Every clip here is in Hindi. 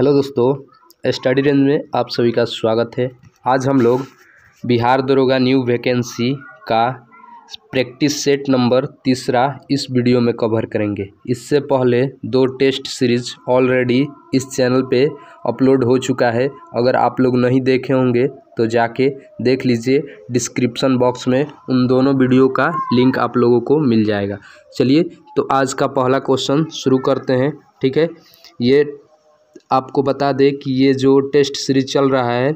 हेलो दोस्तों, स्टडी रेंज में आप सभी का स्वागत है। आज हम लोग बिहार दरोगा न्यू वैकेंसी का प्रैक्टिस सेट नंबर 3 इस वीडियो में कवर करेंगे। इससे पहले 2 टेस्ट सीरीज ऑलरेडी इस चैनल पे अपलोड हो चुका है। अगर आप लोग नहीं देखे होंगे तो जाके देख लीजिए, डिस्क्रिप्शन बॉक्स में उन दोनों वीडियो का लिंक आप लोगों को मिल जाएगा। चलिए तो आज का पहला क्वेश्चन शुरू करते हैं। ठीक है, ये आपको बता दें कि ये जो टेस्ट सीरीज चल रहा है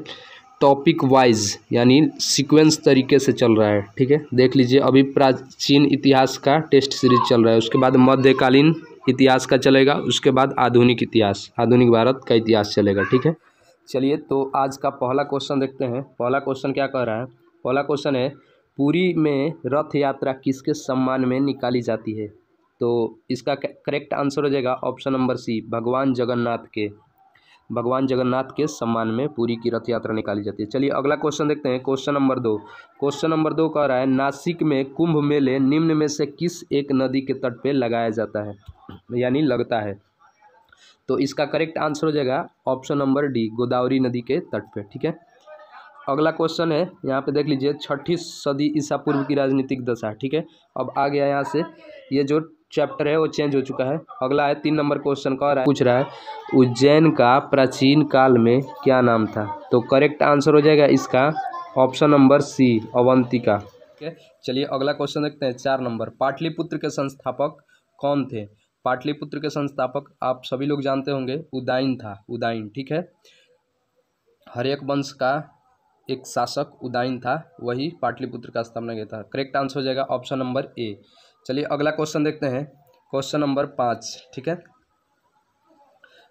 टॉपिक वाइज यानी सीक्वेंस तरीके से चल रहा है। ठीक है, देख लीजिए, अभी प्राचीन इतिहास का टेस्ट सीरीज चल रहा है, उसके बाद मध्यकालीन इतिहास का चलेगा, उसके बाद आधुनिक इतिहास, आधुनिक भारत का इतिहास चलेगा। ठीक है, चलिए तो आज का पहला क्वेश्चन देखते हैं। पहला क्वेश्चन क्या कह रहा है? पहला क्वेश्चन है, पुरी में रथ यात्रा किसके सम्मान में निकाली जाती है? तो इसका करेक्ट आंसर हो जाएगा ऑप्शन नंबर सी, भगवान जगन्नाथ के सम्मान में पुरी की रथ यात्रा निकाली जाती है। चलिए अगला क्वेश्चन देखते हैं, क्वेश्चन नंबर 2। क्वेश्चन नंबर 2 कह रहा है, नासिक में कुंभ मेले निम्न में से किस एक नदी के तट पे लगाया जाता है यानी लगता है? तो इसका करेक्ट आंसर हो जाएगा ऑप्शन नंबर डी, गोदावरी नदी के तट पे। ठीक है, अगला क्वेश्चन है, यहाँ पे देख लीजिए, 6ठी सदी ईसा पूर्व की राजनीतिक दशा। ठीक है, अब आ गया यहाँ से, ये जो चैप्टर है वो चेंज हो चुका है। अगला है 3 नंबर क्वेश्चन का पूछ रहा है, उज्जैन का प्राचीन काल में क्या नाम था? तो करेक्ट आंसर हो जाएगा इसका ऑप्शन नंबर सी, अवंतिका। ठीक है, चलिए अगला क्वेश्चन देखते हैं 4 नंबर। पाटलिपुत्र के संस्थापक कौन थे? पाटलिपुत्र के संस्थापक आप सभी लोग जानते होंगे, उदयन था, उदयन। ठीक है, हर्यक वंश का एक शासक उदयन था, वही पाटलिपुत्र का स्थापना किया था। करेक्ट आंसर हो जाएगा ऑप्शन नंबर ए। चलिए अगला क्वेश्चन देखते हैं, क्वेश्चन नंबर 5। ठीक है,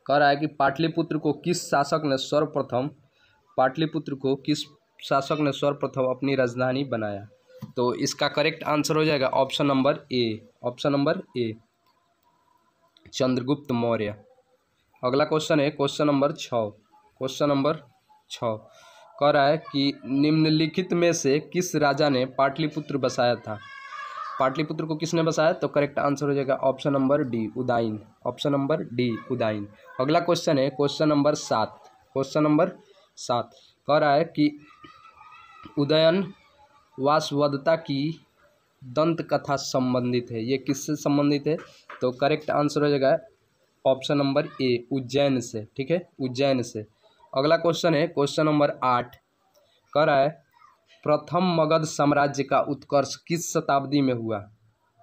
कह रहा है कि पाटलिपुत्र को किस शासक ने सर्वप्रथम अपनी राजधानी बनाया? तो इसका करेक्ट आंसर हो जाएगा option number A, Chandragupta Maurya. अगला क्वेश्चन है क्वेश्चन नंबर 6। कह रहा है कि निम्नलिखित में से किस राजा ने पाटलिपुत्र बसाया था? पाटलिपुत्र को किसने बसाया? तो करेक्ट आंसर हो जाएगा option number D, Udayan. Option number D, Udayan. अगला क्वेश्चन है क्वेश्चन नंबर 7। कह रहा है कि उदयन वासवदत्ता की दंत कथा संबंधित है, ये किससे संबंधित है? तो करेक्ट आंसर हो जाएगा ऑप्शन नंबर ए, उज्जैन से। ठीक है, उज्जैन से। अगला क्वेश्चन है क्वेश्चन नंबर 8। कह रहा है, प्रथम मगध साम्राज्य का उत्कर्ष किस शताब्दी में हुआ?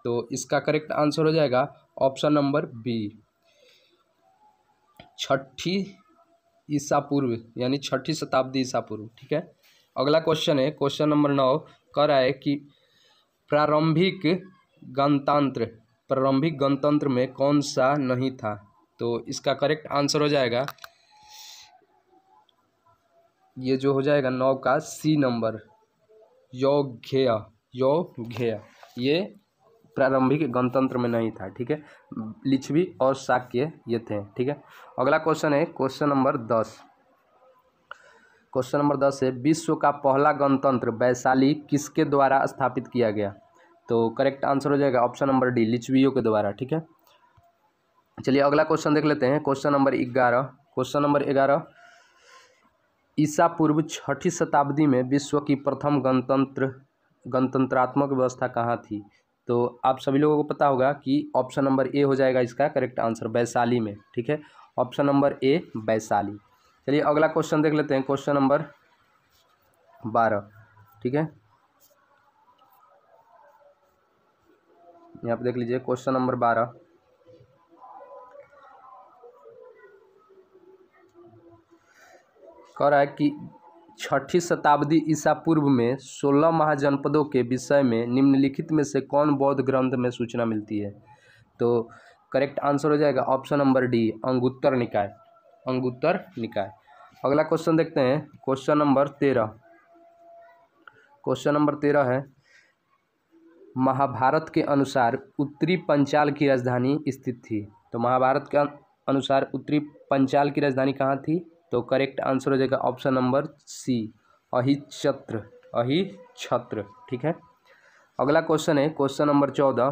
तो इसका करेक्ट आंसर हो जाएगा ऑप्शन नंबर बी, 6ठी ईसा पूर्व यानी 6ठी शताब्दी ईसा पूर्व। ठीक है, अगला क्वेश्चन है क्वेश्चन नंबर 9। कह रहा है कि प्रारंभिक गणतंत्र में कौन सा नहीं था? तो इसका करेक्ट आंसर हो जाएगा, ये जो हो जाएगा 9 का सी नंबर, योग्य, ये प्रारंभिक गणतंत्र में नहीं था। ठीक है, लिच्छवी और शाक्य ये थे। ठीक है, अगला क्वेश्चन है क्वेश्चन नंबर 10। क्वेश्चन नंबर 10 है, विश्व का पहला गणतंत्र वैशाली किसके द्वारा स्थापित किया गया? तो करेक्ट आंसर हो जाएगा ऑप्शन नंबर डी, लिच्छवियों के द्वारा। ठीक है, चलिए अगला क्वेश्चन देख लेते हैं, क्वेश्चन नंबर 11। ईसा पूर्व 6ठी शताब्दी में विश्व की प्रथम गणतंत्रात्मक व्यवस्था कहाँ थी? तो आप सभी लोगों को पता होगा कि ऑप्शन नंबर ए हो जाएगा इसका करेक्ट आंसर, वैशाली में। ठीक है, ऑप्शन नंबर ए, वैशाली। चलिए अगला क्वेश्चन देख लेते हैं, क्वेश्चन नंबर 12। ठीक है, यहाँ पे देख लीजिए क्वेश्चन नंबर 12। कह रहा है कि 6ठी शताब्दी ईसा पूर्व में 16 महाजनपदों के विषय में निम्नलिखित में से कौन बौद्ध ग्रंथ में सूचना मिलती है? तो करेक्ट आंसर हो जाएगा ऑप्शन नंबर डी, अंगुत्तर निकाय। अगला क्वेश्चन देखते हैं, क्वेश्चन नंबर 13 है, महाभारत के अनुसार उत्तरी पंचाल की राजधानी स्थित थी। तो महाभारत के अनुसार उत्तरी पंचाल की राजधानी कहाँ थी? तो करेक्ट आंसर हो जाएगा ऑप्शन नंबर सी, अहिच्छत्र। ठीक है, अगला क्वेश्चन है क्वेश्चन नंबर 14।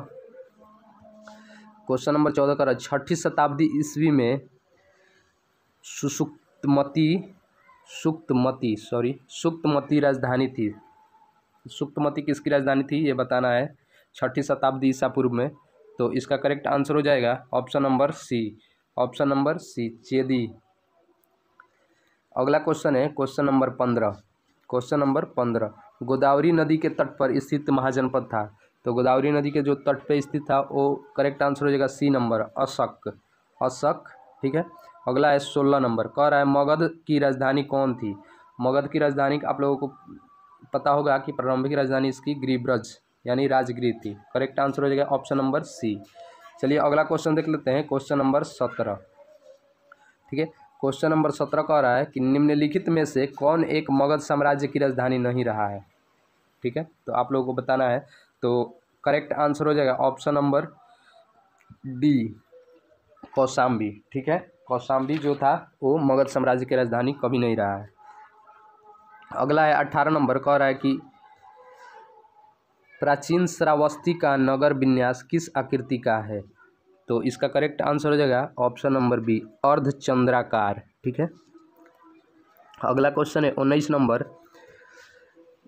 क्वेश्चन नंबर 14 का 6ठी शताब्दी ईस्वी में सुक्तमती राजधानी थी। सुक्तमती किसकी राजधानी थी ये बताना है, 6ठी शताब्दी ईसा पूर्व में। तो इसका करेक्ट आंसर हो जाएगा option number C, option number C चेदी। अगला क्वेश्चन है question number 15। Question number 15, Godavari नदी के तट पर स्थित महाजनपद था। तो गोदावरी नदी के जो तट पे स्थित था वो करेक्ट आंसर हो जाएगा सी नंबर, अशक, अशक। ठीक है। अगला है 16 नंबर, कह रहा है मगध की राजधानी कौन थी। मगध की राजधानी आप लोगों को पता होगा कि प्रारंभिक राजधानी इसकी गिरिब्रज यानी राजगृह थी। करेक्ट आंसर हो जाएगा ऑप्शन नंबर सी। चलिए अगला क्वेश्चन देख लेते हैं, क्वेश्चन नंबर 17। ठीक है। क्वेश्चन नंबर 17 कह रहा है कि निम्नलिखित में से कौन एक मगध साम्राज्य की राजधानी नहीं रहा है। ठीक है, तो आप लोगों को बताना है। तो करेक्ट आंसर हो जाएगा ऑप्शन नंबर डी, कौशाम्बी। ठीक है, कौशाम्बी जो था वो मगध साम्राज्य की राजधानी कभी नहीं रहा है। अगला है 18 नंबर, कह रहा है कि प्राचीन श्रावस्ती का नगर विन्यास किस आकृति का है। तो इसका करेक्ट आंसर हो जाएगा ऑप्शन नंबर बी, अर्धचंद्राकार। ठीक है। अगला क्वेश्चन है 19 नंबर।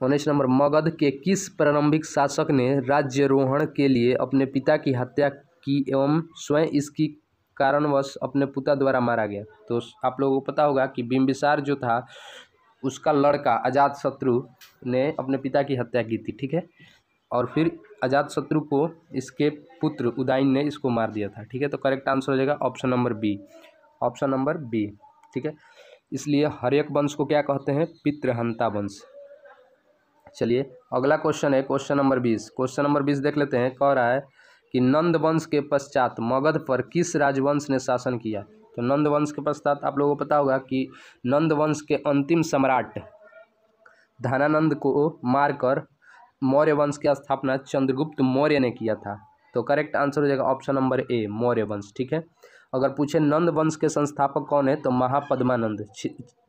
19 नंबर, मगध के किस प्रारंभिक शासक ने राज्यारोहण के लिए अपने पिता की हत्या की एवं स्वयं इसकी कारणवश अपने पिता द्वारा मारा गया। तो आप लोगों को पता होगा कि बिंबिसार जो था उसका लड़का अजातशत्रु ने अपने पिता की हत्या की थी। ठीक है, और फिर अजातशत्रु को इसके पुत्र उदयन ने इसको मार दिया था। ठीक है, तो करेक्ट आंसर हो जाएगा option number B, option number B. ठीक है, इसलिए हर्यक वंश को क्या कहते हैं, पितृहंता वंश। चलिए अगला क्वेश्चन है क्वेश्चन नंबर 20। क्वेश्चन नंबर 20 देख लेते हैं। कह रहा है कि नंद वंश के पश्चात मगध पर किस राजवंश ने शासन किया। तो नंद वंश के पश्चात आप लोगों को पता होगा कि नंद वंश के अंतिम सम्राट धनानंद को मारकर मौर्य वंश की स्थापना चंद्रगुप्त मौर्य ने किया था। तो करेक्ट आंसर हो जाएगा ऑप्शन नंबर ए, मौर्य वंश। ठीक है, अगर पूछे नंद वंश के संस्थापक कौन है तो महापद्मानंद,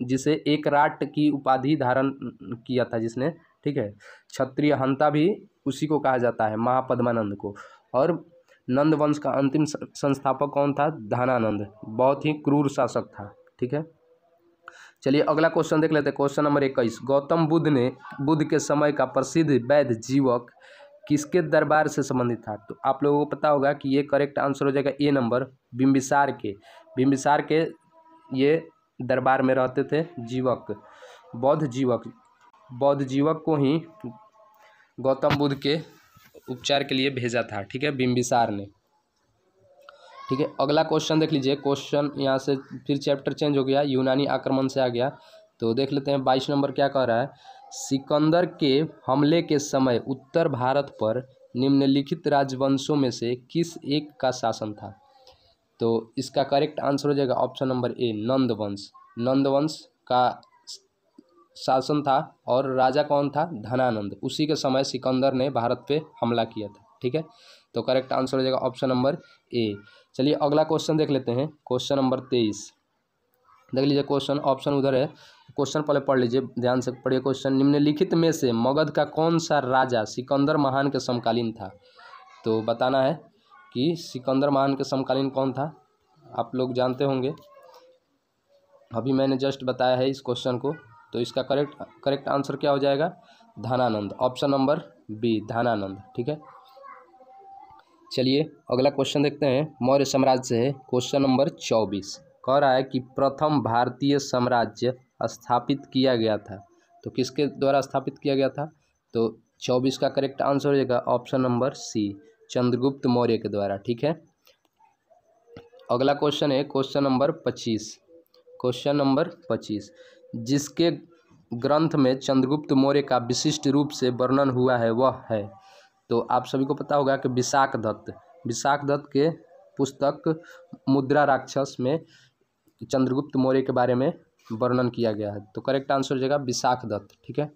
जिसे एक राट की उपाधि धारण किया था जिसने। ठीक है, क्षत्रिय हंता भी उसी को कहा जाता है, महापद्मानंद को। और नंद वंश का अंतिम संस्थापक कौन था, धनानंद, बहुत ही क्रूर शासक था। ठीक है, चलिए अगला क्वेश्चन देख लेते हैं। क्वेश्चन नंबर 21, गौतम बुद्ध के समय का प्रसिद्ध वैद्य जीवक किसके दरबार से संबंधित था। तो आप लोगों को पता होगा कि ये करेक्ट आंसर हो जाएगा ए नंबर, बिंबिसार के। बिंबिसार के ये दरबार में रहते थे जीवक, बौद्ध जीवक को ही गौतम बुद्ध के उपचार के लिए भेजा था। ठीक है, बिंबिसार ने। ठीक है, अगला क्वेश्चन देख लीजिए। क्वेश्चन यहाँ से फिर चैप्टर चेंज हो गया, यूनानी आक्रमण से आ गया। तो देख लेते हैं 22 नंबर क्या कह रहा है, सिकंदर के हमले के समय उत्तर भारत पर निम्नलिखित राजवंशों में से किस एक का शासन था। तो इसका करेक्ट आंसर हो जाएगा ऑप्शन नंबर ए, नंद वंश। नंद वंश का शासन था और राजा कौन था, धनानंद। उसी के समय सिकंदर ने भारत पे हमला किया था। ठीक है, तो करेक्ट आंसर हो जाएगा ऑप्शन नंबर ए। चलिए अगला क्वेश्चन देख लेते हैं। क्वेश्चन नंबर 23 देख लीजिए। क्वेश्चन ऑप्शन उधर है, क्वेश्चन पहले पढ़ लीजिए, ध्यान से पढ़िए क्वेश्चन। निम्नलिखित में से मगध का कौन सा राजा सिकंदर महान के समकालीन था। तो बताना है कि सिकंदर महान के समकालीन कौन था। आप लोग जानते होंगे, अभी मैंने जस्ट बताया है इस क्वेश्चन को। तो इसका करेक्ट आंसर क्या हो जाएगा, Dhanananda, option number B, Dhanananda. ठीक है, चलिए अगला क्वेश्चन देखते हैं। मौर्य साम्राज्य से है क्वेश्चन नंबर 24। कह रहा है कि प्रथम भारतीय साम्राज्य स्थापित किया गया था। तो किसके द्वारा स्थापित किया गया था। तो 24 का करेक्ट आंसर हो जाएगा option number C, Chandragupta Maurya के द्वारा। ठीक है, अगला क्वेश्चन है क्वेश्चन नंबर 25। क्वेश्चन नंबर 25, जिसके ग्रंथ में चंद्रगुप्त मौर्य का विशिष्ट रूप से वर्णन हुआ है वह है। तो आप सभी को पता होगा कि विशाख दत्त के पुस्तक मुद्रा राक्षस में चंद्रगुप्त मौर्य के बारे में वर्णन किया गया है। तो करेक्ट आंसर हो जाएगा विशाख दत्त। ठीक है,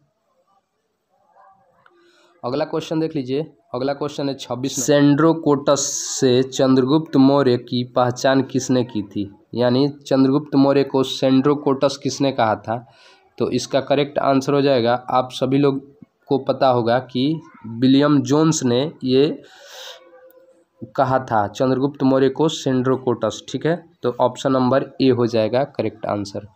अगला क्वेश्चन देख लीजिए। अगला क्वेश्चन है 26, सेंड्रोकोटस से चंद्रगुप्त मौर्य की पहचान किसने की थी। यानी चंद्रगुप्त मौर्य को सेंड्रोकोटस किसने कहा था। तो इसका करेक्ट आंसर हो जाएगा, आप सभी लोग को पता होगा कि विलियम जोन्स ने ये कहा था चंद्रगुप्त मौर्य को सेंड्रोकोटस। ठीक है, तो ऑप्शन नंबर ए हो जाएगा करेक्ट आंसर।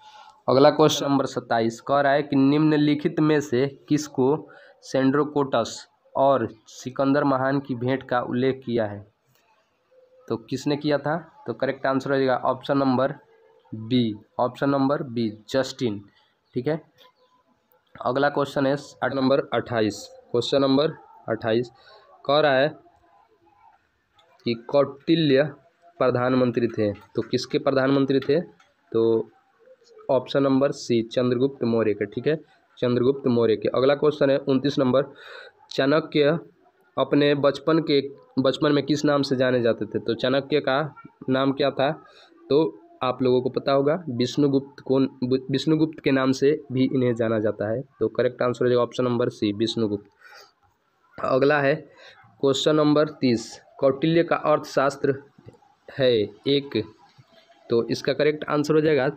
अगला क्वेश्चन नंबर 27 कह रहा है कि निम्नलिखित में से किसको सेंड्रोकोटस और सिकंदर महान की भेंट का उल्लेख किया है? तो किसने किया था? तो करेक्ट आंसर हो जाएगा option number B, option number B Justin. ठीक है। अगला क्वेश्चन है नंबर 28, क्वेश्चन नंबर 28 कह रहा है कि कौटिल्य प्रधानमंत्री थे, तो किसके प्रधानमंत्री थे? तो option number C Chandragupta Maurya के। ठीक है, चंद्रगुप्त मौर्य के। अगला क्वेश्चन है 29 नंबर, चाणक्य अपने बचपन में किस नाम से जाने जाते थे? तो चाणक्य का नाम क्या था? तो आप लोगों को पता होगा विष्णुगुप्त के नाम से भी इन्हें जाना जाता है। तो करेक्ट आंसर हो जाएगा ऑप्शन नंबर सी विष्णुगुप्त। अगला है क्वेश्चन नंबर 30, कौटिल्य का अर्थशास्त्र है एक, तो इसका करेक्ट आंसर हो जाएगा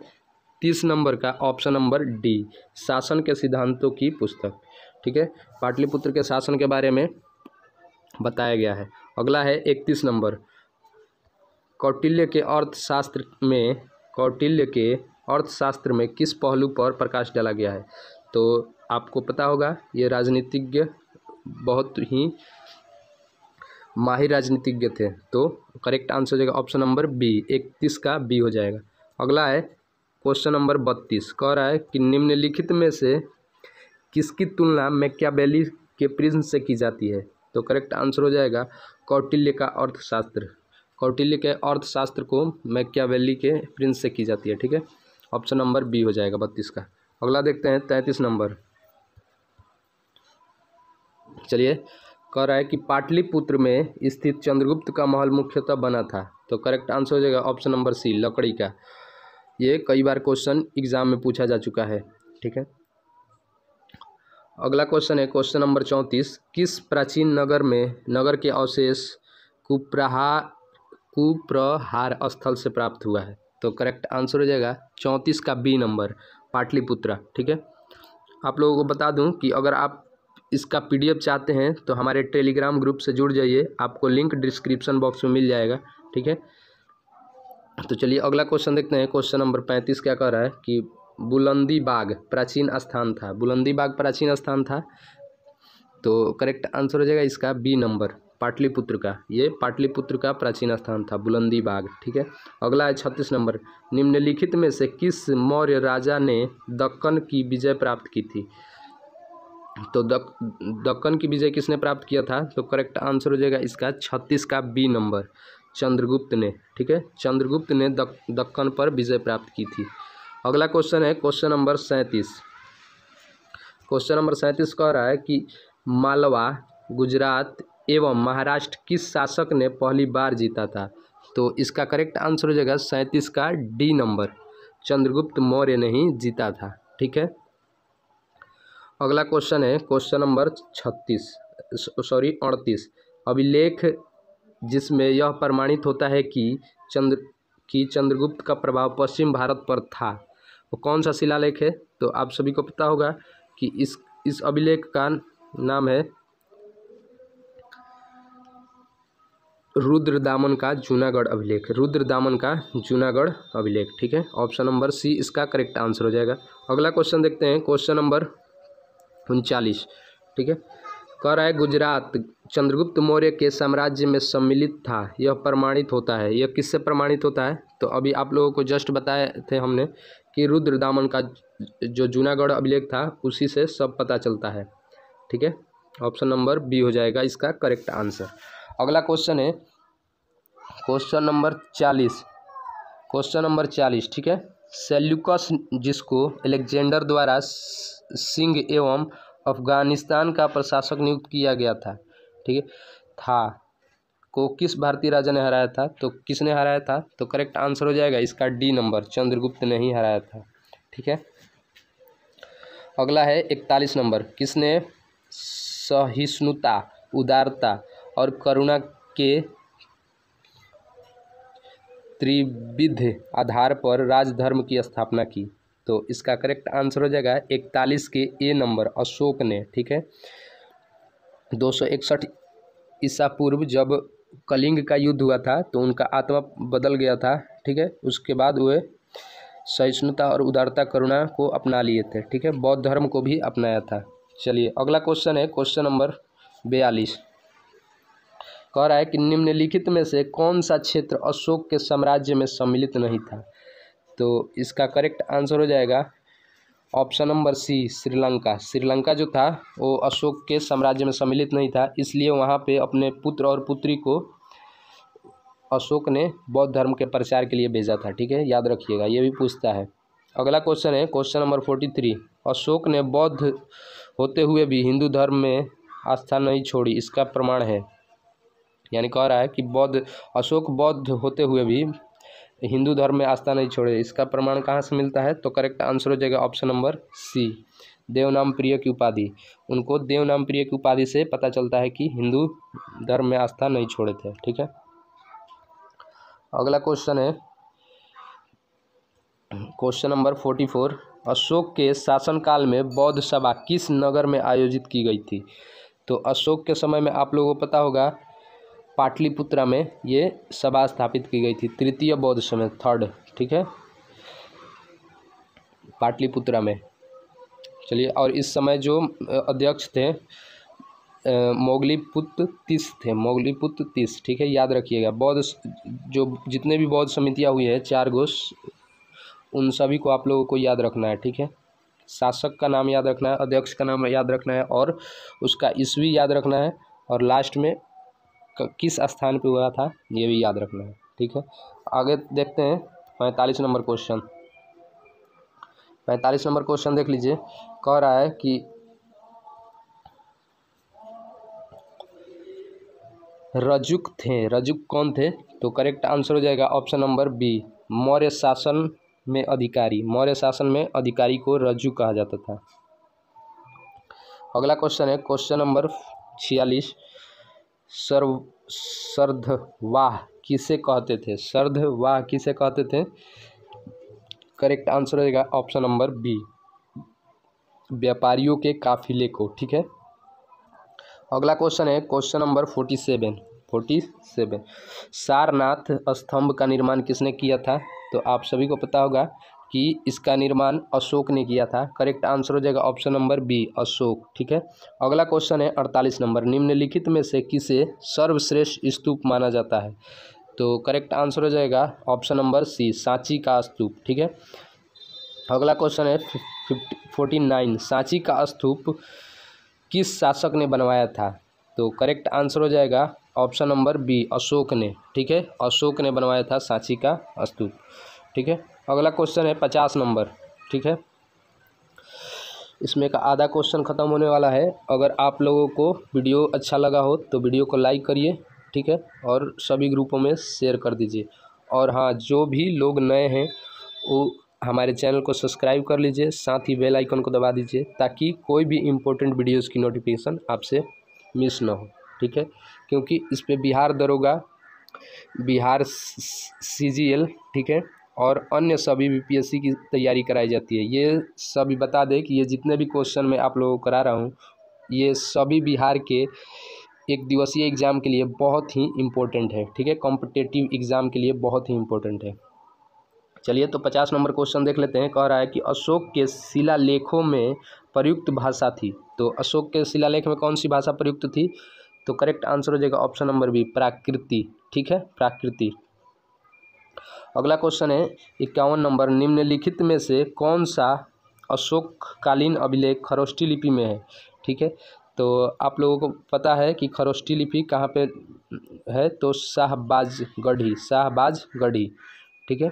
30 नंबर का ऑप्शन नंबर डी शासन के सिद्धांतों की पुस्तक। ठीक है, पाटलिपुत्र के शासन के बारे में बताया गया है। अगला है 31 नंबर, कौटिल्य के अर्थशास्त्र में किस पहलू पर प्रकाश डाला गया है? तो आपको पता होगा ये राजनीतिज्ञ बहुत ही माहिर राजनीतिज्ञ थे। तो करेक्ट आंसर हो जाएगा ऑप्शन नंबर बी, 31 का बी हो जाएगा। अगला है क्वेश्चन नंबर 32 कह रहा है कि निम्नलिखित में से किसकी तुलना मैकियावेली के प्रिज्म से की जाती है? तो करेक्ट आंसर हो जाएगा कौटिल्य का अर्थशास्त्र। कौटिल्य के अर्थशास्त्र को मैकियावेली के प्रिंस से की जाती है। ठीक है, ऑप्शन नंबर बी हो जाएगा 32 का। अगला देखते हैं 33 नंबर। चलिए, कह रहा है कि पाटलिपुत्र में स्थित चंद्रगुप्त का महल मुख्यतः बना था। तो करेक्ट आंसर हो जाएगा ऑप्शन नंबर सी लकड़ी का। ये कई बार क्वेश्चन एग्जाम में पूछा जा चुका है। ठीक है। अगला क्वेश्चन है क्वेश्चन नंबर 34, किस प्राचीन नगर के अवशेष कुप्रहार स्थल से प्राप्त हुआ है? तो करेक्ट आंसर हो जाएगा 34 का बी नंबर पाटलिपुत्रा। ठीक है, आप लोगों को बता दूं कि अगर आप इसका PDF चाहते हैं तो हमारे टेलीग्राम ग्रुप से जुड़ जाइए, आपको लिंक डिस्क्रिप्शन बॉक्स में मिल जाएगा। ठीक है, तो चलिए अगला क्वेश्चन देखते हैं। क्वेश्चन नंबर 35 क्या कह रहा है कि बुलंदी बाग प्राचीन स्थान था। बुलंदी बाग प्राचीन स्थान था, तो करेक्ट आंसर हो जाएगा इसका बी नंबर पाटलिपुत्र का। ये पाटलिपुत्र का प्राचीन स्थान था बुलंदी बाग। ठीक है। अगला है 36 नंबर, निम्नलिखित में से किस मौर्य राजा ने दक्कन की विजय प्राप्त की थी? तो दक्कन की विजय किसने प्राप्त किया था? तो करेक्ट आंसर हो जाएगा इसका 36 का बी नंबर चंद्रगुप्त ने। ठीक है, चंद्रगुप्त ने दक्कन पर विजय प्राप्त की थी। अगला क्वेश्चन है क्वेश्चन नंबर 37। क्वेश्चन नंबर 37 कह रहा है कि मालवा, गुजरात एवं महाराष्ट्र किस शासक ने पहली बार जीता था? तो इसका करेक्ट आंसर हो जाएगा 37 का डी नंबर चंद्रगुप्त मौर्य ने ही जीता था। ठीक है। अगला क्वेश्चन है क्वेश्चन नंबर 38, अभिलेख जिसमें यह प्रमाणित होता है कि चंद्रगुप्त का प्रभाव पश्चिम भारत पर था, वो कौन सा शिलालेख है? तो आप सभी को पता होगा कि इस अभिलेख का नाम है रुद्रदामन का जूनागढ़ अभिलेख। रुद्रदामन का जूनागढ़ अभिलेख। ठीक है, ऑप्शन नंबर सी इसका करेक्ट आंसर हो जाएगा। अगला क्वेश्चन देखते हैं क्वेश्चन नंबर 39। ठीक है, कह रहा है गुजरात चंद्रगुप्त मौर्य के साम्राज्य में सम्मिलित था, यह प्रमाणित होता है। यह किससे प्रमाणित होता है? तो अभी आप लोगों को जस्ट बताए थे हमने कि रुद्रदामन का जो जूनागढ़ अभिलेख था उसी से सब पता चलता है। ठीक है, ऑप्शन नंबर बी हो जाएगा इसका करेक्ट आंसर। अगला क्वेश्चन है क्वेश्चन नंबर 40। Question number 40। ठीक है, सेल्यूकस जिसको अलेक्जेंडर द्वारा सिंह एवं अफगानिस्तान का प्रशासक नियुक्त किया गया था, ठीक है, को किस भारतीय राजा ने हराया था? तो किसने हराया था? तो करेक्ट आंसर हो जाएगा इसका डी नंबर चंद्रगुप्त ने ही हराया था। ठीक है। अगला है 41 नंबर, किसने सहिष्णुता, उदारता और करुणा के त्रिविध आधार पर राजधर्म की स्थापना की? तो इसका करेक्ट आंसर हो जाएगा 41 के ए नंबर अशोक ने। ठीक है, 261 ईसा पूर्व जब कलिंग का युद्ध हुआ था तो उनका आत्मा बदल गया था ठीक है। उसके बाद वे सहिष्णुता और उदारता करुणा को अपना लिए थे, ठीक है। बौद्ध धर्म को भी अपनाया था। चलिए अगला क्वेश्चन है क्वेश्चन नंबर 42। कह रहा है कि निम्नलिखित में से कौन सा क्षेत्र अशोक के साम्राज्य में सम्मिलित नहीं था। तो इसका करेक्ट आंसर हो जाएगा option number C, Sri Lanka. Sri Lanka जो था वो अशोक के साम्राज्य में सम्मिलित नहीं था, इसलिए वहाँ पे अपने पुत्र और पुत्री को अशोक ने बौद्ध धर्म के प्रचार के लिए भेजा था, ठीक है। याद रखिएगा, ये भी पूछता है। अगला क्वेश्चन है क्वेश्चन नंबर 43। अशोक ने बौद्ध होते हुए भी हिंदू धर्म में आस्था नहीं छोड़ी, इसका प्रमाण है। यानी कह रहा है कि अशोक बौद्ध होते हुए भी हिंदू धर्म में आस्था नहीं छोड़े, इसका प्रमाण कहाँ से मिलता है। तो करेक्ट आंसर हो जाएगा ऑप्शन नंबर सी, देवनाम प्रिय की उपाधि। उनको देवनाम प्रिय की उपाधि से पता चलता है कि हिंदू धर्म में आस्था नहीं छोड़े थे, ठीक है। अगला क्वेश्चन है क्वेश्चन नंबर 44। अशोक के शासनकाल में बौद्ध सभा किस नगर में आयोजित की गई थी। तो अशोक के समय में आप लोगों को पता होगा पाटलिपुत्रा में ये सभा स्थापित की गई थी, तृतीय बौद्ध समय, थर्ड, ठीक है, पाटलिपुत्रा में। चलिए, और इस समय जो अध्यक्ष थे मोगलीपुत्र तीस थे, मोगलीपुत्र तीस, ठीक है। याद रखिएगा, बौद्ध जो जितने भी बौद्ध समितियाँ हुई है 4 गो, उन सभी को आप लोगों को याद रखना है, ठीक है। शासक का नाम याद रखना है, अध्यक्ष का नाम याद रखना है, और उसका ईस्वी याद रखना है, और लास्ट में किस स्थान पे हुआ था ये भी याद रखना है, ठीक है। आगे देखते हैं 45 नंबर क्वेश्चन। 45 नंबर क्वेश्चन देख लीजिए। कह रहा है कि रजुक थे, रजुक कौन थे। तो करेक्ट आंसर हो जाएगा ऑप्शन नंबर बी, मौर्य शासन में अधिकारी। मौर्य शासन में अधिकारी को रजुक कहा जाता था। अगला क्वेश्चन है क्वेश्चन नंबर 46। सर्धवाह किसे कहते थे। सर्धवाह किसे कहते थे। करेक्ट आंसर हो जाएगा ऑप्शन नंबर बी, व्यापारियों के काफिले को, ठीक है। अगला क्वेश्चन है क्वेश्चन नंबर 47। सारनाथ स्तंभ का निर्माण किसने किया था। तो आप सभी को पता होगा कि इसका निर्माण अशोक ने किया था। करेक्ट आंसर हो जाएगा ऑप्शन नंबर बी, अशोक, ठीक है। अगला क्वेश्चन है 48 नंबर। निम्नलिखित में से किसे सर्वश्रेष्ठ स्तूप माना जाता है। तो करेक्ट आंसर हो जाएगा ऑप्शन नंबर सी, सांची का स्तूप, ठीक है। अगला क्वेश्चन है 49। सांची का स्तूप किस शासक ने बनवाया था। तो करेक्ट आंसर हो जाएगा ऑप्शन नंबर बी, अशोक ने, ठीक है। अशोक ने बनवाया था सांची का स्तूप, ठीक है। अगला क्वेश्चन है 50 नंबर, ठीक है। इसमें का आधा क्वेश्चन ख़त्म होने वाला है। अगर आप लोगों को वीडियो अच्छा लगा हो तो वीडियो को लाइक करिए, ठीक है, और सभी ग्रुपों में शेयर कर दीजिए। और हाँ, जो भी लोग नए हैं वो हमारे चैनल को सब्सक्राइब कर लीजिए, साथ ही बेल आइकन को दबा दीजिए ताकि कोई भी इम्पोर्टेंट वीडियोज़ की नोटिफिकेशन आपसे मिस ना हो, ठीक है। क्योंकि इस पर बिहार दरोगा, बिहार CGL, ठीक है, और अन्य सभी BPSC की तैयारी कराई जाती है। ये सभी बता दें कि ये जितने भी क्वेश्चन मैं आप लोगों को करा रहा हूँ ये सभी बिहार के एक दिवसीय एग्ज़ाम के लिए बहुत ही इम्पोर्टेंट है, ठीक है। कॉम्पिटिटिव एग्ज़ाम के लिए बहुत ही इम्पोर्टेंट है। चलिए, तो 50 नंबर क्वेश्चन देख लेते हैं। कह रहा है कि अशोक के शिलालेखों में प्रयुक्त भाषा थी। तो अशोक के शिलालेख में कौन सी भाषा प्रयुक्त थी। तो करेक्ट आंसर हो जाएगा ऑप्शन नंबर बी, प्राकृति, ठीक है, प्राकृति। अगला क्वेश्चन है 51 नंबर। निम्नलिखित में से कौन सा अशोककालीन अभिलेख खरोष्ठी लिपि में है, ठीक है। तो आप लोगों को पता है कि खरोष्ठी लिपि कहाँ पे है। तो शाहबाजगढ़ी, ठीक है।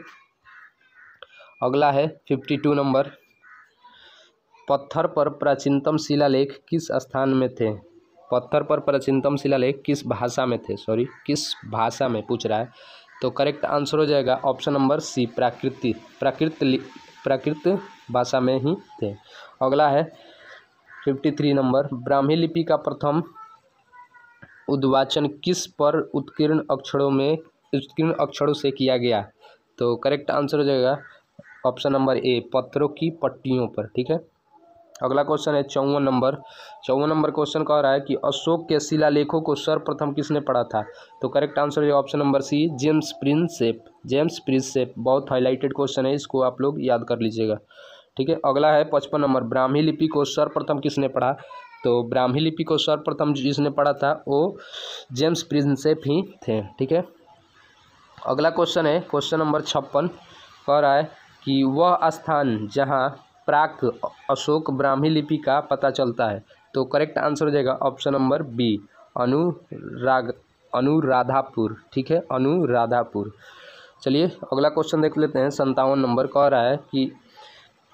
अगला है 52 नंबर। पत्थर पर प्राचीनतम शिलालेख किस स्थान में थे। पत्थर पर प्राचीनतम शिलालेख किस भाषा में थे, किस भाषा में पूछ रहा है। तो करेक्ट आंसर हो जाएगा ऑप्शन नंबर सी, प्राकृत भाषा में ही थे। अगला है 53 नंबर। ब्राह्मी लिपि का प्रथम उद्वाचन किस पर उत्कीर्ण अक्षरों से किया गया। तो करेक्ट आंसर हो जाएगा ऑप्शन नंबर ए, पत्थरों की पट्टियों पर, ठीक है। अगला क्वेश्चन है 54 नंबर क्वेश्चन कह रहा है कि अशोक के शिलालेखों को सर्वप्रथम किसने पढ़ा था। तो करेक्ट आंसर है option number C, James Prinsep. बहुत हाईलाइटेड क्वेश्चन है, इसको आप लोग याद कर लीजिएगा। ठीक है, अगला है 55 नंबर, ब्राह्मी लिपि को सर्वप्रथम किसने पढ़ा। तो ब्राह्मी लिपि को सर्वप्रथम जिसने पढ़ा था वो जेम्स प्रिंसेप ही थे। ठीक है, अगला क्वेश्चन है क्वेश्चन नंबर 56, कह रहा है कि वह स्थान जहाँ प्राक अशोक ब्राह्मी लिपि का पता चलता है। तो करेक्ट आंसर हो जाएगा ऑप्शन नंबर बी, अनुराधापुर। ठीक है, अनुराधापुर। चलिए अगला क्वेश्चन देख लेते हैं 57 नंबर, कह रहा है कि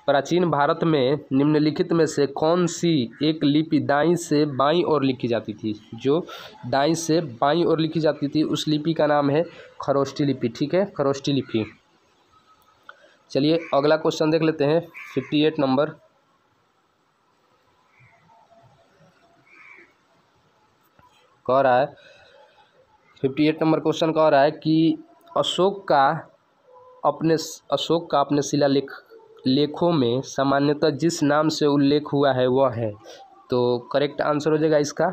प्राचीन भारत में निम्नलिखित में से कौन सी एक लिपि दाईं से बाईं ओर लिखी जाती थी। जो दाईं से बाईं ओर लिखी जाती थी उस लिपि का नाम है खरोष्टी लिपि। ठीक है, खरोष्टी लिपि। चलिए अगला क्वेश्चन देख लेते हैं 58 नंबर, कह रहा है 58 नंबर क्वेश्चन कह रहा है कि अशोक का अपने लेखों में सामान्यतः जिस नाम से उल्लेख हुआ है वह है। तो करेक्ट आंसर हो जाएगा इसका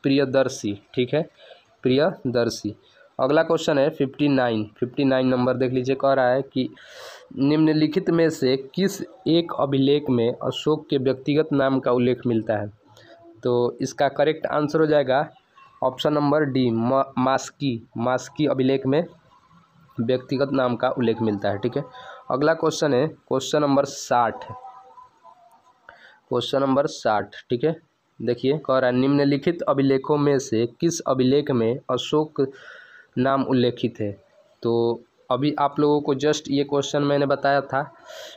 प्रियदर्शी। ठीक है, प्रियदर्शी। अगला क्वेश्चन है 59 नंबर देख लीजिए, कह रहा है कि निम्नलिखित में से किस एक अभिलेख में अशोक के व्यक्तिगत नाम का उल्लेख मिलता है। तो इसका करेक्ट आंसर हो जाएगा ऑप्शन नंबर डी, मास्की अभिलेख में व्यक्तिगत नाम का उल्लेख मिलता है। ठीक है, अगला क्वेश्चन है क्वेश्चन नंबर 60। ठीक है, देखिए कह रहा है निम्नलिखित अभिलेखों में से किस अभिलेख में अशोक नाम उल्लेखित है। तो अभी आप लोगों को जस्ट ये क्वेश्चन मैंने बताया था।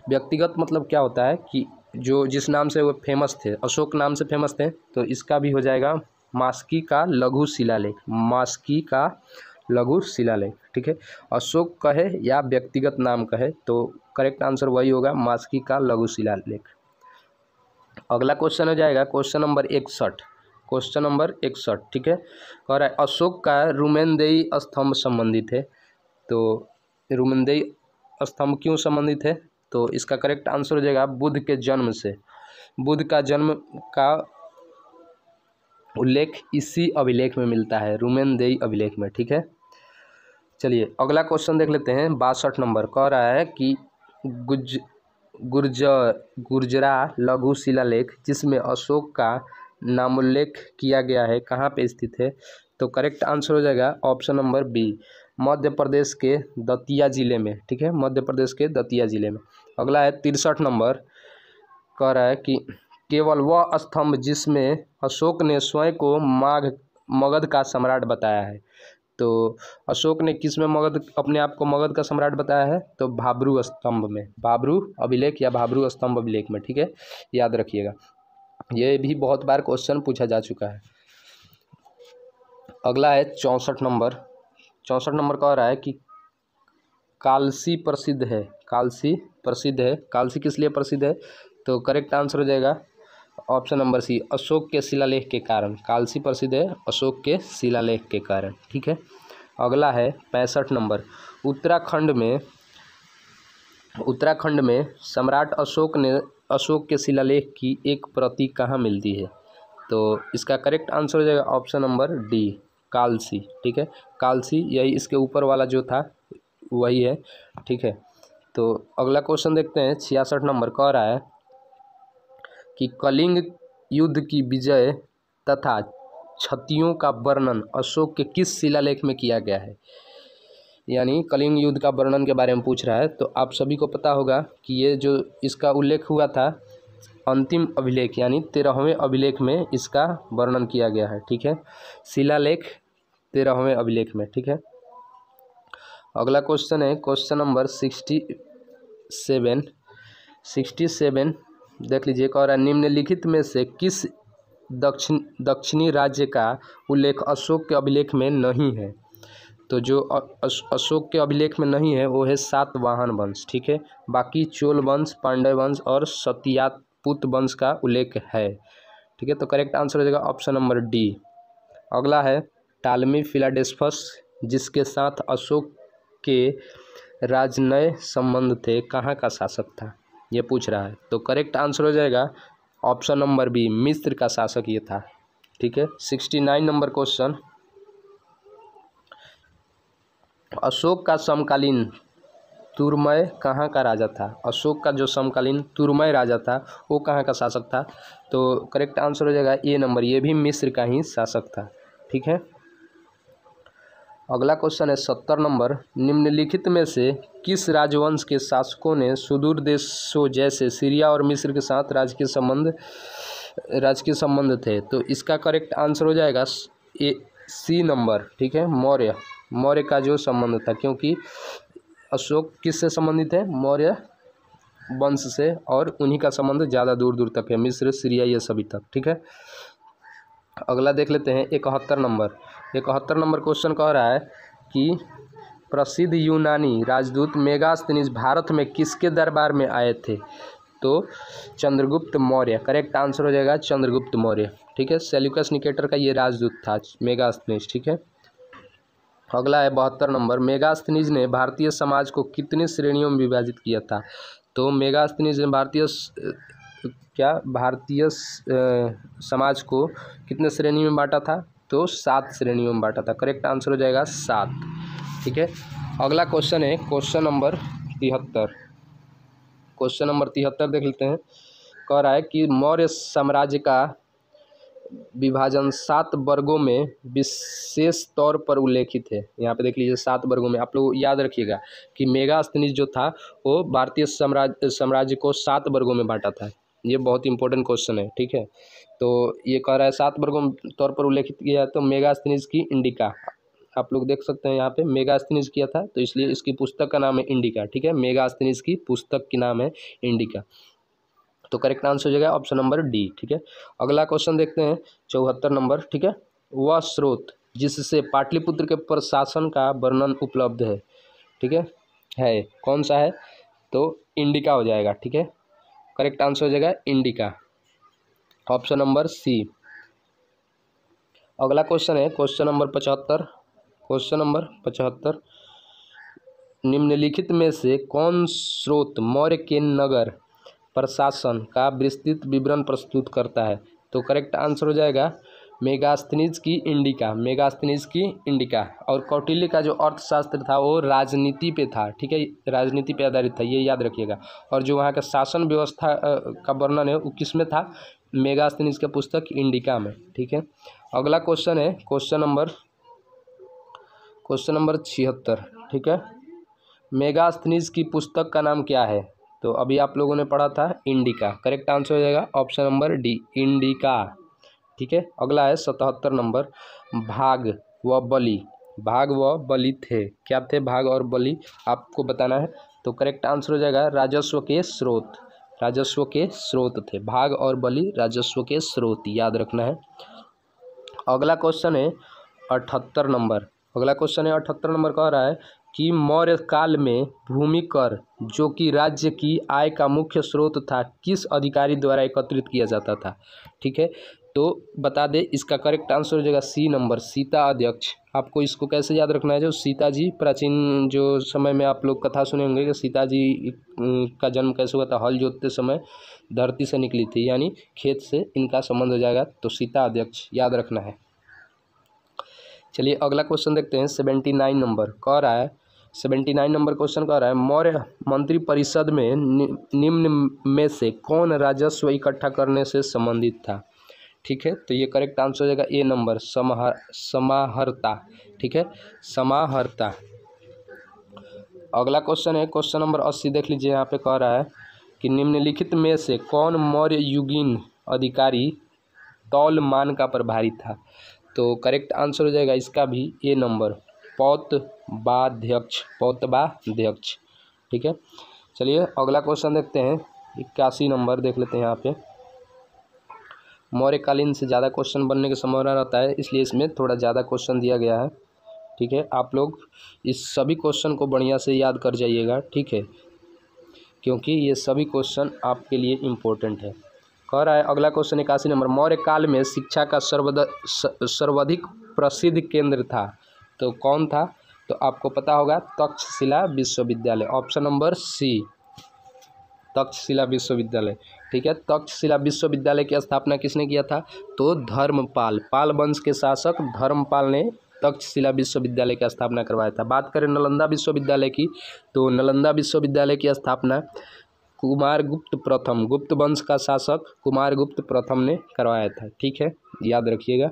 व्यक्तिगत मतलब क्या होता है कि जो जिस नाम से वो फेमस थे, अशोक नाम से फेमस थे, तो इसका भी हो जाएगा मास्की का लघु शिलालेख। ठीक है, अशोक कहे या व्यक्तिगत नाम कहे तो करेक्ट आंसर वही होगा, मास्की का लघु शिलालेख। अगला क्वेश्चन हो जाएगा क्वेश्चन नंबर 61। ठीक है, कह रहा है अशोक का रुमेनदेई स्तंभ संबंधित है। तो रुमेनदेई स्तंभ क्यों संबंधित है। तो इसका करेक्ट आंसर हो जाएगा बुद्ध के जन्म से। बुद्ध का जन्म का उल्लेख इसी अभिलेख में मिलता है, रुमेनदेई अभिलेख में। ठीक है, चलिए अगला क्वेश्चन देख लेते हैं 62 नंबर, कह रहा है कि गुर्जरा लघु शिलालेख जिसमें अशोक का नामोल्लेख किया गया है कहाँ पे स्थित है। तो करेक्ट आंसर हो जाएगा option number B, Madhya Pradesh के दतिया जिले में। ठीक है, मध्य प्रदेश के दतिया जिले में। अगला है 63 नंबर, कह रहा है कि केवल वह स्तंभ जिसमें अशोक ने स्वयं को मगध का सम्राट बताया है। तो अशोक ने किस में अपने आप को मगध का सम्राट बताया है। तो भाब्रू स्तंभ में, भाब्रू अभिलेख या भाब्रू स्तंभ अभिलेख में। ठीक है, याद रखिएगा, ये भी बहुत बार क्वेश्चन पूछा जा चुका है। अगला है 64 नंबर कह रहा है कि कालसी प्रसिद्ध है। कालसी किस लिए प्रसिद्ध है। तो करेक्ट आंसर हो जाएगा ऑप्शन नंबर सी, अशोक के शिलालेख के कारण। कालसी प्रसिद्ध है अशोक के शिलालेख के कारण। ठीक है, अगला है 65 नंबर, उत्तराखंड में सम्राट अशोक के शिलालेख की एक प्रति कहाँ मिलती है। तो इसका करेक्ट आंसर हो जाएगा ऑप्शन नंबर डी, कालसी। ठीक है, कालसी यही इसके ऊपर वाला जो था वही है। ठीक है, तो अगला क्वेश्चन देखते हैं 66 नंबर, कह रहा है कि कलिंग युद्ध की विजय तथा क्षतियों का वर्णन अशोक के किस शिलालेख में किया गया है। यानी कलिंग युद्ध का वर्णन के बारे में पूछ रहा है। तो आप सभी को पता होगा कि ये जो इसका उल्लेख हुआ था अंतिम अभिलेख यानी 13वें अभिलेख में इसका वर्णन किया गया है। ठीक है, शिलालेख 13वें अभिलेख में। ठीक है, अगला क्वेश्चन है क्वेश्चन नंबर 67 देख लीजिए, कह रहा है निम्नलिखित में से किस दक्षिणी राज्य का उल्लेख अशोक के अभिलेख में नहीं है। तो जो अशोक के अभिलेख में नहीं है वो है सातवाहन वंश। ठीक है, बाकी चोल वंश, पांड्य वंश और सत्यापुत वंश का उल्लेख है। ठीक है, तो करेक्ट आंसर हो जाएगा ऑप्शन नंबर डी। अगला है टालमी फिलाडेल्फस जिसके साथ अशोक के राजनय संबंध थे, कहाँ का शासक था, ये पूछ रहा है। तो करेक्ट आंसर हो जाएगा ऑप्शन नंबर बी, मिस्र का शासक ये था। ठीक है, 69 नंबर क्वेश्चन, अशोक का समकालीन तुरमय कहाँ का राजा था? अशोक का जो समकालीन तुरमय राजा था वो कहाँ का शासक था? तो करेक्ट आंसर हो जाएगा ए नंबर, ये भी मिस्र का ही शासक था। ठीक है, अगला क्वेश्चन है 70 नंबर, निम्नलिखित में से किस राजवंश के शासकों ने सुदूर देशों जैसे सीरिया और मिस्र के साथ राजकीय संबंध थे? तो इसका करेक्ट आंसर हो जाएगा ए सी नंबर। ठीक है, मौर्य का जो संबंध था, क्योंकि अशोक किससे संबंधित है? मौर्य वंश से, और उन्हीं का संबंध ज़्यादा दूर दूर तक है, मिस्र सीरिया ये सभी तक। ठीक है, अगला देख लेते हैं 71 नंबर। 71 नंबर क्वेश्चन कह रहा है कि प्रसिद्ध यूनानी राजदूत मेगास्थनीज भारत में किसके दरबार में आए थे? तो चंद्रगुप्त मौर्य, करेक्ट आंसर हो जाएगा चंद्रगुप्त मौर्य। ठीक है, सेल्यूकस निकेटर का ये राजदूत था मेगास्थनीज। ठीक है, अगला है 72 नंबर, मेगास्थनीज ने भारतीय समाज को कितनी श्रेणियों में विभाजित किया था? तो मेगास्थनीज ने भारतीय समाज को कितने श्रेणी में बांटा था? तो 7 श्रेणियों में बांटा था। करेक्ट आंसर हो जाएगा 7। ठीक है, अगला क्वेश्चन है क्वेश्चन नंबर 73। क्वेश्चन नंबर 73 देख लेते हैं। कह रहा है कि मौर्य साम्राज्य का विभाजन 7 वर्गों में विशेष तौर पर उल्लेखित है। यहाँ पे देख लीजिए 7 वर्गों में। आप लोग याद रखिएगा कि मेगास्थनीज जो था वो भारतीय साम्राज्य को 7 वर्गों में बांटा था। ये बहुत इंपॉर्टेंट क्वेश्चन है। ठीक है, तो ये कह रहा है 7 वर्गों में तौर पर उल्लेखित किया है। तो मेगास्थनीज की इंडिका आप लोग देख सकते हैं, यहाँ पे मेगास्थनीज किया था, तो इसलिए इसकी पुस्तक का नाम है इंडिका। ठीक है, मेगास्थनीज की पुस्तक की नाम है इंडिका। तो करेक्ट आंसर हो जाएगा ऑप्शन नंबर डी। ठीक है, अगला क्वेश्चन देखते हैं 74 नंबर। ठीक है, वह स्रोत जिससे पाटलिपुत्र के प्रशासन का वर्णन उपलब्ध है, ठीक है कौन सा है? तो इंडिका हो जाएगा। ठीक है, करेक्ट आंसर हो जाएगा इंडिका, ऑप्शन नंबर सी। अगला क्वेश्चन है क्वेश्चन नंबर 75। क्वेश्चन नंबर 75, निम्नलिखित में से कौन स्रोत मौर्य के नगर प्रशासन का विस्तृत विवरण प्रस्तुत करता है? तो करेक्ट आंसर हो जाएगा मेगास्थनीज की इंडिका, मेगास्थनीज की इंडिका। और कौटिल्य का जो अर्थशास्त्र था वो राजनीति पे था। ठीक है, राजनीति पे आधारित था, ये याद रखिएगा। और जो वहाँ का शासन व्यवस्था का वर्णन है वो किस में था? मेगास्थनीज के पुस्तक इंडिका में। ठीक है, अगला क्वेश्चन है क्वेश्चन नंबर 76। ठीक है, मेगास्थनीज की पुस्तक का नाम क्या है? तो अभी आप लोगों ने पढ़ा था इंडिका। करेक्ट आंसर हो जाएगा ऑप्शन नंबर डी, इंडिका। ठीक है, अगला है 77 नंबर, भाग व बलि थे, क्या थे भाग और बलि? आपको बताना है। तो करेक्ट आंसर हो जाएगा राजस्व के स्रोत, राजस्व के स्रोत थे भाग और बलि, राजस्व के स्रोत, याद रखना है। अगला क्वेश्चन है 78 नंबर। अगला क्वेश्चन है 78 नंबर, कह रहा है कि मौर्य काल में भूमि कर जो कि राज्य की आय का मुख्य स्रोत था किस अधिकारी द्वारा एकत्रित किया जाता था? ठीक है, तो बता दे, इसका करेक्ट आंसर हो जाएगा सी नंबर, सीता अध्यक्ष। आपको इसको कैसे याद रखना है? जो सीता जी, प्राचीन जो समय में आप लोग कथा सुने होंगे कि सीता जी का जन्म कैसे हुआ था, हल जोतते समय धरती से निकली थी, यानी खेत से इनका संबंध हो जाएगा। तो सीता अध्यक्ष याद रखना है। चलिए अगला क्वेश्चन देखते हैं 79 नंबर। कह रहा है 79 नंबर क्वेश्चन कह रहा है मौर्य मंत्री परिषद में निम्न में से कौन राजस्व इकट्ठा करने से संबंधित था? ठीक है, तो ये करेक्ट आंसर हो जाएगा ए नंबर, समाहर्ता। ठीक है, समाहर्ता। अगला क्वेश्चन है क्वेश्चन नंबर 80, देख लीजिए। यहाँ पे कह रहा है कि निम्नलिखित में से कौन मौर्य युगीन अधिकारी तौल मान का प्रभारी था? तो करेक्ट आंसर हो जाएगा इसका भी ए नंबर, पौतवाध्यक्ष। ठीक है, चलिए अगला क्वेश्चन देखते हैं 81 नंबर, देख लेते हैं। यहाँ पे मौर्यकालीन से ज़्यादा क्वेश्चन बनने की संभावना रहता है, इसलिए इसमें थोड़ा ज़्यादा क्वेश्चन दिया गया है। ठीक है, आप लोग इस सभी क्वेश्चन को बढ़िया से याद कर जाइएगा। ठीक है, क्योंकि ये सभी क्वेश्चन आपके लिए इम्पोर्टेंट है। कह रहा है अगला क्वेश्चन 81 नंबर, मौर्य काल में शिक्षा का सर्वाधिक प्रसिद्ध केंद्र था, तो कौन था? तो आपको पता होगा तक्षशिला विश्वविद्यालय, ऑप्शन नंबर सी। तक्षशिला विश्वविद्यालय, ठीक है। तक्षशिला विश्वविद्यालय की स्थापना किसने किया था? तो धर्मपाल, पाल वंश के शासक धर्मपाल ने तक्षशिला विश्वविद्यालय की स्थापना करवाया था। बात करें नालंदा विश्वविद्यालय की, तो नालंदा विश्वविद्यालय की स्थापना कुमारगुप्त प्रथम, गुप्त वंश का शासक कुमारगुप्त प्रथम ने करवाया था, ठीक है, याद रखिएगा,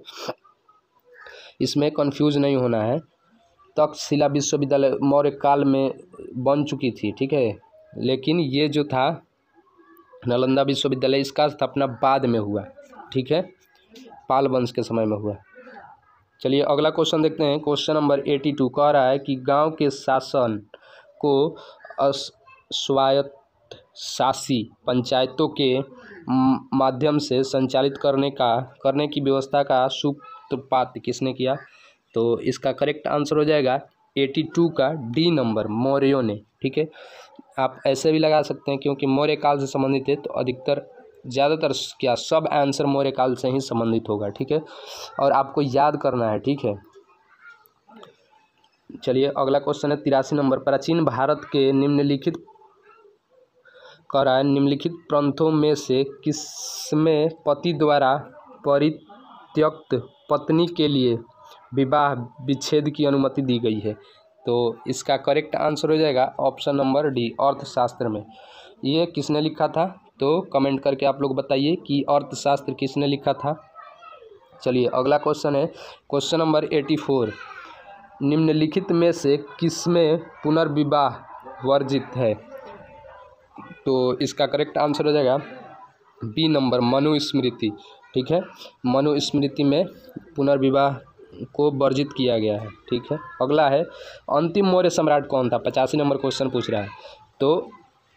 इसमें कंफ्यूज नहीं होना है। तक्षशिला विश्वविद्यालय मौर्य काल में बन चुकी थी, ठीक है, लेकिन ये जो था नालंदा विश्वविद्यालय, इसका स्थापना बाद में हुआ, ठीक है, पाल वंश के समय में हुआ। चलिए अगला क्वेश्चन देखते हैं। क्वेश्चन नंबर 82 कह रहा है कि गांव के शासन को स्वायत्त शासी पंचायतों के माध्यम से संचालित करने की व्यवस्था का सूत्रपात किसने किया? तो इसका करेक्ट आंसर हो जाएगा 82 का डी नंबर, मौर्यों ने, ठीक है। आप ऐसे भी लगा सकते हैं क्योंकि मौर्य काल से संबंधित है, तो अधिकतर ज़्यादातर क्या सब आंसर मौर्य काल से ही संबंधित होगा, ठीक है, और आपको याद करना है, ठीक है। चलिए अगला क्वेश्चन है 83 नंबर, प्राचीन भारत के निम्नलिखित प्रथों में से किसमें पति द्वारा परित्यक्त पत्नी के लिए विवाह विच्छेद की अनुमति दी गई है? तो इसका करेक्ट आंसर हो जाएगा ऑप्शन नंबर डी, अर्थशास्त्र में। ये किसने लिखा था? तो कमेंट करके आप लोग बताइए कि अर्थशास्त्र किसने लिखा था। चलिए अगला क्वेश्चन है क्वेश्चन नंबर 84, निम्नलिखित में से किसमें पुनर्विवाह वर्जित है? तो इसका करेक्ट आंसर हो जाएगा बी नंबर, मनुस्मृति, ठीक है, मनुस्मृति में पुनर्विवाह को वर्जित किया गया है, ठीक है। अगला है अंतिम मौर्य सम्राट कौन था? 85 नंबर क्वेश्चन पूछ रहा है, तो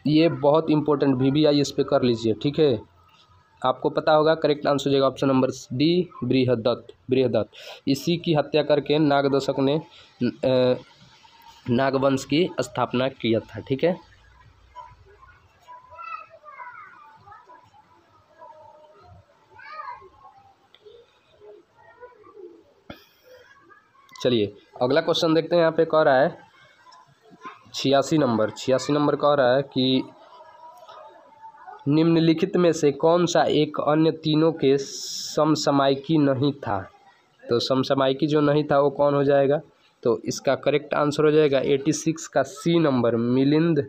ये बहुत इंपॉर्टेंट, VVI इस पे कर लीजिए, ठीक है, आपको पता होगा। करेक्ट आंसर हो जाएगा ऑप्शन नंबर डी, बृहदत्त। इसी की हत्या करके नागदशक ने नागवंश की स्थापना किया था, ठीक है। चलिए अगला क्वेश्चन देखते हैं। यहाँ पे कह रहा है 86 नंबर कह रहा है कि निम्नलिखित में से कौन सा एक अन्य तीनों के समसामयिकी नहीं था? तो समसामयिकी जो नहीं था वो कौन हो जाएगा? तो इसका करेक्ट आंसर हो जाएगा 86 का सी नंबर, मिलिंद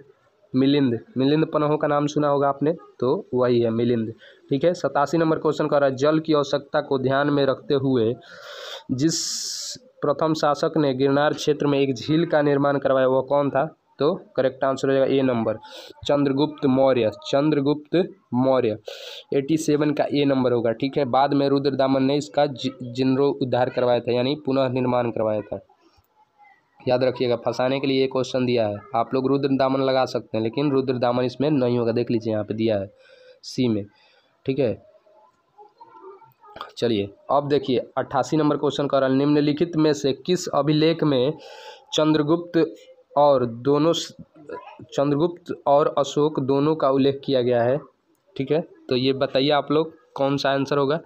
पन्हो का नाम सुना होगा आपने, तो वही है मिलिंद, ठीक है। 87 नंबर क्वेश्चन कर रहा है जल की आवश्यकता को ध्यान में रखते हुए जिस प्रथम शासक ने गिरनार क्षेत्र में एक झील का निर्माण करवाया वह कौन था? तो करेक्ट आंसर हो जाएगा ए नंबर, चंद्रगुप्त मौर्य। 87 का ए नंबर होगा, ठीक है। बाद में रुद्रदामन ने इसका जीर्णोद्धार करवाया था, यानी पुनः निर्माण करवाया था। याद रखिएगा, फंसाने के लिए ये क्वेश्चन दिया है, आप लोग रुद्रदामन लगा सकते हैं, लेकिन रुद्रदामन इसमें नहीं होगा, देख लीजिए यहाँ पे दिया है सी में, ठीक है। चलिए अब देखिए 88 नंबर क्वेश्चन कर रहा है निम्नलिखित में से किस अभिलेख में चंद्रगुप्त और अशोक दोनों का उल्लेख किया गया है? ठीक है, तो ये बताइए आप लोग कौन सा आंसर होगा?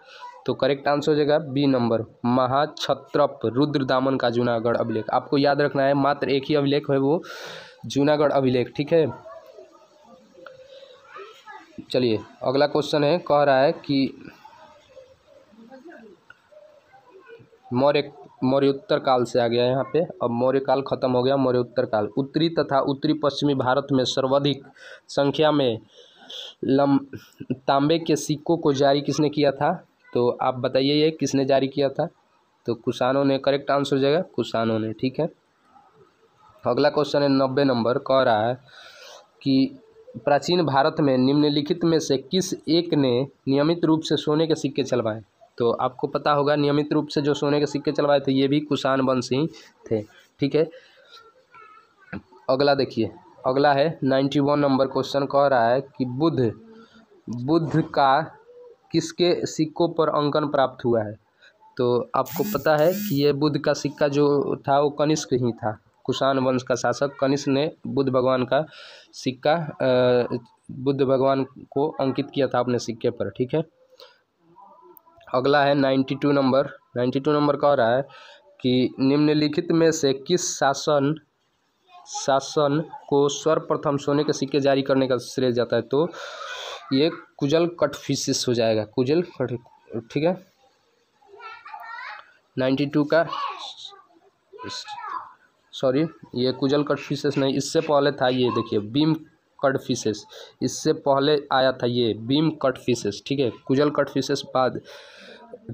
तो करेक्ट आंसर हो जाएगा बी नंबर, महाक्षत्रप रुद्रदामन का जूनागढ़ अभिलेख। आपको याद रखना है मात्र एक ही अभिलेख है, वो जूनागढ़ अभिलेख, ठीक है। चलिए अगला क्वेश्चन है, कह रहा है कि मौर्योत्तर काल से आ गया यहाँ पे, अब मौर्य काल खत्म हो गया, मौर्योत्तर काल। उत्तरी तथा उत्तरी पश्चिमी भारत में सर्वाधिक संख्या में तांबे के सिक्कों को जारी किसने किया था? तो आप बताइए ये किसने जारी किया था? तो कुषाणों ने, करेक्ट आंसर हो जाएगा कुषाणों ने, ठीक है। अगला क्वेश्चन है 90 नंबर, कह रहा है कि प्राचीन भारत में निम्नलिखित में से किस एक ने नियमित रूप से सोने के सिक्के चलवाए? तो आपको पता होगा नियमित रूप से जो सोने के सिक्के चलवाए थे ये भी कुषाण वंश ही थे, ठीक है। अगला देखिए, अगला है 91 नंबर क्वेश्चन, कह रहा है कि बुद्ध का किसके सिक्कों पर अंकन प्राप्त हुआ है? तो आपको पता है कि ये बुद्ध का सिक्का जो था वो कनिष्क ही था, कुषाण वंश का शासक कनिष्क ने बुद्ध भगवान का सिक्का बुद्ध भगवान को अंकित किया था अपने सिक्के पर, ठीक है। अगला है 92 नंबर कह रहा है कि निम्नलिखित में से किस शासन शासन को सर्वप्रथम सोने के सिक्के जारी करने का श्रेय जाता है, तो ये कुजल कटफिशिस हो जाएगा, कुजल कट, ठीक है। 92 का, सॉरी ये कुजल कटफिशिस नहीं, इससे पहले था ये, देखिए बीम कटफिशिस, इससे पहले आया था ये बीम कटफिशिस, ठीक है। कुजल कटफिशिस बाद,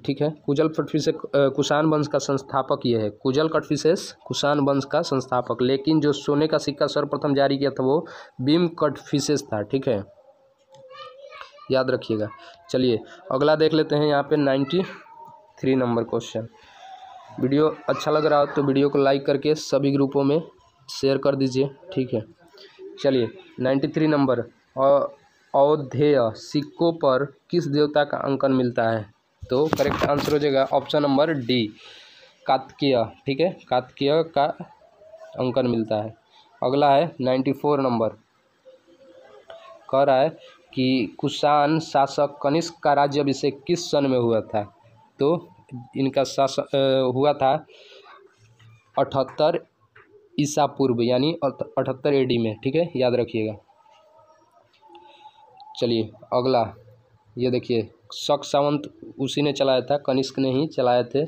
ठीक है। कुजल कटफिशिस कुषाण वंश का संस्थापक ये है, कुजल कटफिशिस कुषाण वंश का संस्थापक, लेकिन जो सोने का सिक्का सर्वप्रथम जारी किया था वो बीम कटफिशिस था, ठीक है, याद रखिएगा। चलिए अगला देख लेते हैं यहाँ पे 93 नंबर क्वेश्चन। वीडियो अच्छा लग रहा हो तो वीडियो को लाइक करके सभी ग्रुपों में शेयर कर दीजिए, ठीक है। चलिए 93 नंबर, अवधेय सिक्कों पर किस देवता का अंकन मिलता है? तो करेक्ट आंसर हो जाएगा ऑप्शन नंबर डी, कार्तिकेय, ठीक है, कार्तिकेय का अंकन मिलता है। अगला है 94 नंबर, कह रहा है कि कुषाण शासक कनिष्क का राज्याभिषेक किस सन में हुआ था? तो इनका शासन हुआ था 78 ईसा पूर्व, यानी 78 AD में, ठीक है, याद रखिएगा। चलिए अगला, ये देखिए शक सावंत उसी ने चलाया था, कनिष्क ने ही चलाए थे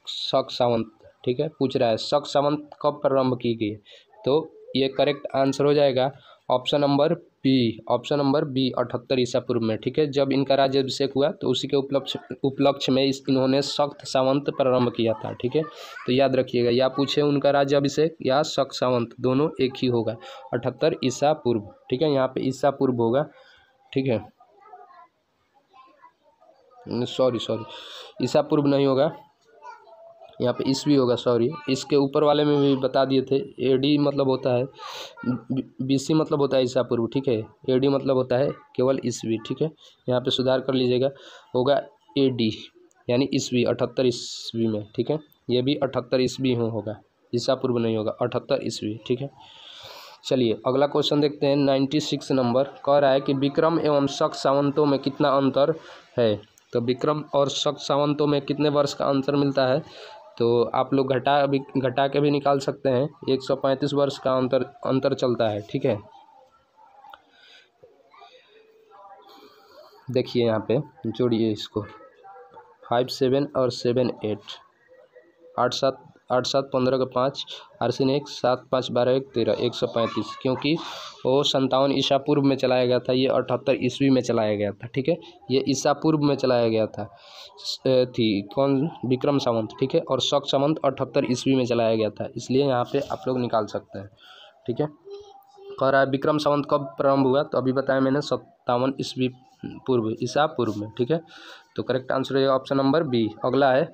शक सावंत, ठीक है। पूछ रहा है शक सावंत कब प्रारंभ की गई? तो ये करेक्ट आंसर हो जाएगा option number B, option number B 78 ईसा पूर्व में, ठीक है। जब इनका राज्याभिषेक हुआ तो उसी के उपलक्ष्य में इन्होंने शक सावंत प्रारंभ किया था, ठीक है। तो याद रखिएगा, या पूछे उनका राज्याभिषेक या शक सावंत, दोनों एक ही होगा, 78 ईसा पूर्व, ठीक है। यहाँ पे ईसा पूर्व होगा, ठीक है, सॉरी ईसा पूर्व नहीं होगा, यहाँ पे ईस्वी होगा, सॉरी। इसके ऊपर वाले में भी बता दिए थे, एडी मतलब होता है, बीसी मतलब होता है ईसा पूर्व, ठीक है, एडी मतलब होता है केवल ईस्वी, ठीक है। यहाँ पे सुधार कर लीजिएगा, होगा एडी यानी ईस्वी, 78 ईस्वी में, ठीक है। ये भी 78 ईस्वी में होगा, ईसा पूर्व नहीं होगा, 78 ईस्वी, ठीक है। चलिए अगला क्वेश्चन देखते हैं 96 नंबर, कह रहा है कि विक्रम एवं शक सावंतों में कितना अंतर है? तो विक्रम और शक सावंतों में कितने वर्ष का अंतर मिलता है? तो आप लोग घटा के भी निकाल सकते हैं, 135 वर्ष का अंतर चलता है, ठीक है। देखिए यहाँ पे जोड़िए इसको, 5 7 और 7 8, 8 7 15 का 5, 8 1 7 5 12 1 13, 135, क्योंकि वो 57 ईसा पूर्व में चलाया गया था, ये 78 ईस्वी में चलाया गया था, ठीक है। ये ईसा पूर्व में चलाया गया था, कौन? विक्रम सावंत, ठीक है। और शक सावंत 78 ईस्वी में चलाया गया था, इसलिए यहाँ पे आप लोग निकाल सकते हैं, ठीक है। कह रहा है विक्रम सावंत कब प्रारंभ हुआ? तो अभी बताया मैंने 57 ईस्वी पूर्व, ईसा पूर्व में, ठीक है। तो करेक्ट आंसर है ऑप्शन नंबर बी। अगला है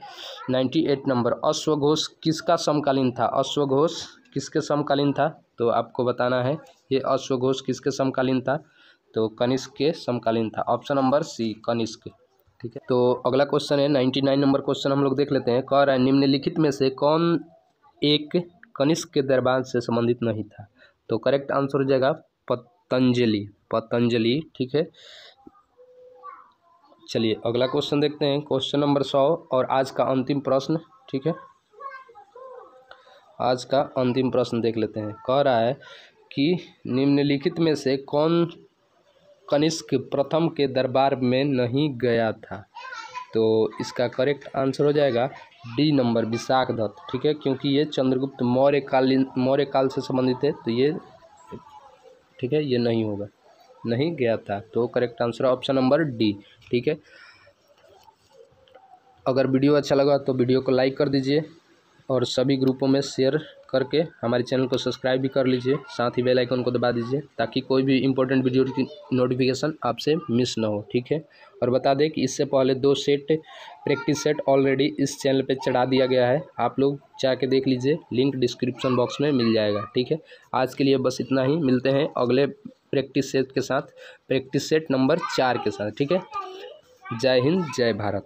98 नंबर, अश्वघोष किसका समकालीन था? अश्वघोष किसके समकालीन था? तो आपको बताना है ये अश्वघोष किसके समकालीन था? तो कनिष्क के समकालीन था, ऑप्शन नंबर सी, कनिष्क, ठीक है। तो अगला क्वेश्चन है 99 नंबर क्वेश्चन हम लोग देख लेते हैं। कह रहा है निम्नलिखित में से कौन एक कनिष्क के दरबार से संबंधित नहीं था? तो करेक्ट आंसर हो जाएगा पतंजलि, ठीक है। चलिए अगला क्वेश्चन देखते हैं, क्वेश्चन नंबर 100 और आज का अंतिम प्रश्न, ठीक है। आज का अंतिम प्रश्न देख लेते हैं। कह रहा है कि निम्नलिखित में से कौन कनिष्क प्रथम के दरबार में नहीं गया था? तो इसका करेक्ट आंसर हो जाएगा डी नंबर, विशाखदत्त, ठीक है, क्योंकि ये चंद्रगुप्त मौर्य काल से संबंधित है, तो ये, ठीक है, ये नहीं होगा, नहीं गया था। तो correct answer option number D, ठीक है। अगर वीडियो अच्छा लगा तो वीडियो को लाइक कर दीजिए और सभी ग्रुपों में शेयर करके हमारे चैनल को सब्सक्राइब भी कर लीजिए, साथ ही बेल आइकन को दबा दीजिए ताकि कोई भी इंपॉर्टेंट वीडियो की नोटिफिकेशन आपसे मिस ना हो, ठीक है। और बता दें कि इससे पहले 2 सेट प्रैक्टिस सेट ऑलरेडी इस चैनल पे चढ़ा दिया गया है, आप लोग जाके देख लीजिए, लिंक डिस्क्रिप्शन बॉक्स में मिल जाएगा, ठीक है। आज के लिए बस इतना ही, मिलते हैं अगले प्रैक्टिस सेट के साथ, प्रैक्टिस सेट नंबर 4 के साथ, ठीक है। जय हिंद, जय भारत।